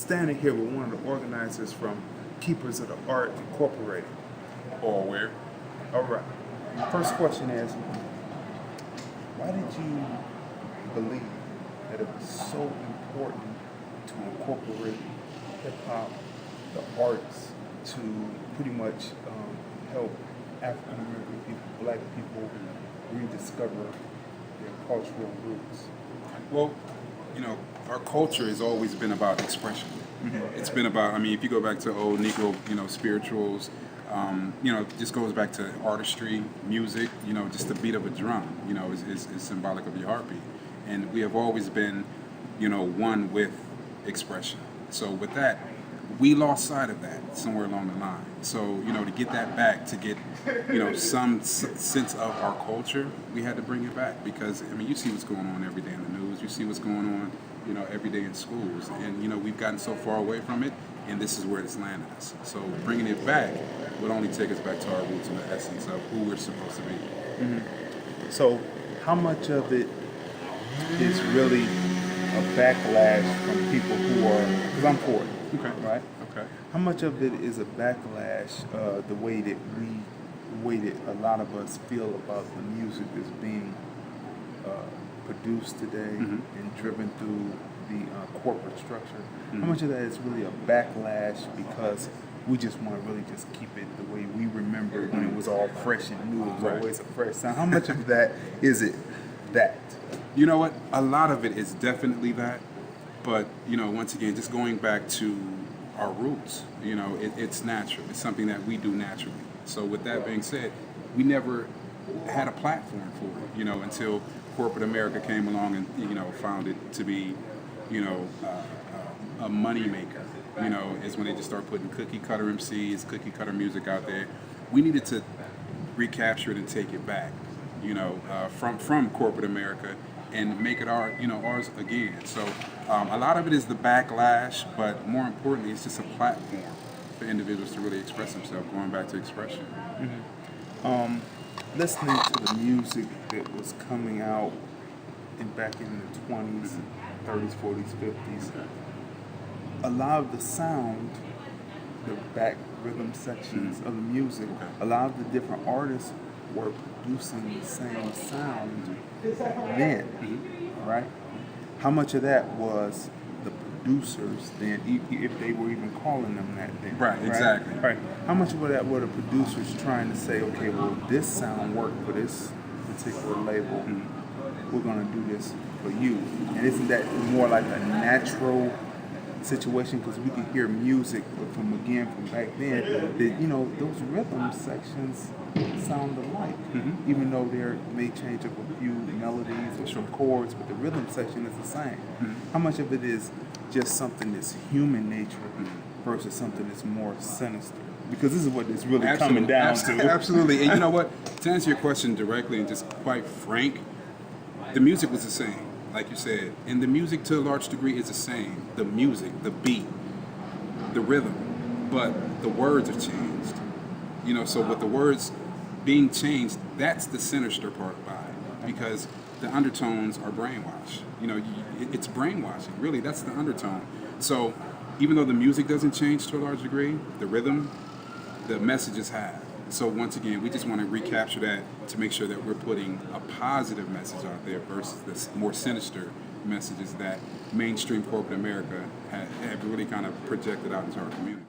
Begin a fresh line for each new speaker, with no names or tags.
standing here with one of the organizers from Keepers of the Art Incorporated.
Paul Ware.
All right. First question is, why did you believe that it was so important to incorporate hip-hop, the arts, to pretty much help African American people, black people rediscover their cultural roots?
Well, you know, our culture has always been about expression. Mm-hmm. It's been about, I mean, if you go back to old Negro, you know, spirituals, you know, it just goes back to artistry, music, you know, just the beat of a drum, you know, is symbolic of your heartbeat. And we have always been, you know, one with expression. So with that, we lost sight of that somewhere along the line. So, you know, to get that back, to get, you know, some sense of our culture, we had to bring it back because, I mean, you see what's going on every day in the news. You see what's going on, you know, every day in schools. And, you know, we've gotten so far away from it, and this is where it's landed us. So bringing it back would only take us back to our roots and the essence of who we're supposed to be.
Mm-hmm. So how much of it is really a backlash from people who are, because I'm 40,
Okay.
right?
Okay.
How much of it is a backlash, the way that a lot of us feel about the music that's being produced today and driven through the corporate structure? How much of that is really a backlash because we just want to really just keep it the way we remember when it was all fresh and new, it was always a fresh sound? How much of that is it that?
You know what? A lot of it is definitely that. But, you know, once again, just going back to our roots, you know, it's natural. It's something that we do naturally. So with that being said, we never had a platform for it, you know, until corporate America came along and, you know, found it to be, you know, a money maker. You know, is when they just start putting cookie cutter MCs, cookie cutter music out there. We needed to recapture it and take it back, you know, from corporate America and make it ours again. So a lot of it is the backlash, but more importantly, it's just a platform for individuals to really express themselves, going back to expression.
Mm-hmm. Listening to the music that was coming out back in the 20s, 30s, 40s, 50s, a lot of the sound, the back rhythm sections of the music, a lot of the different artists were producing the same sound then, right? How much of that was the producers then, if they were even calling them that then?
Right, exactly.
Right. How much of that were the producers trying to say, okay, well, this sound worked for this particular label, we're going to do this for you? And isn't that more like a natural situation, because we can hear music from back then that, you know, those rhythm sections sound alike, even though there may change up a few melodies or some chords, but the rhythm section is the same. How much of it is just something that's human nature versus something that's more sinister? Because this is what it's really coming down to.
Absolutely. And you know what, to answer your question directly and just quite frank, the music was the same, like you said, and the music to a large degree is the same. The music, the beat, the rhythm, but the words have changed. You know, so with the words being changed, that's the sinister part about it, because the undertones are brainwash. You know, it's brainwashing, really, that's the undertone. So even though the music doesn't change to a large degree, the rhythm, the messages have. So once again, we just want to recapture that to make sure that we're putting a positive message out there versus the more sinister messages that mainstream corporate America have really kind of projected out into our community.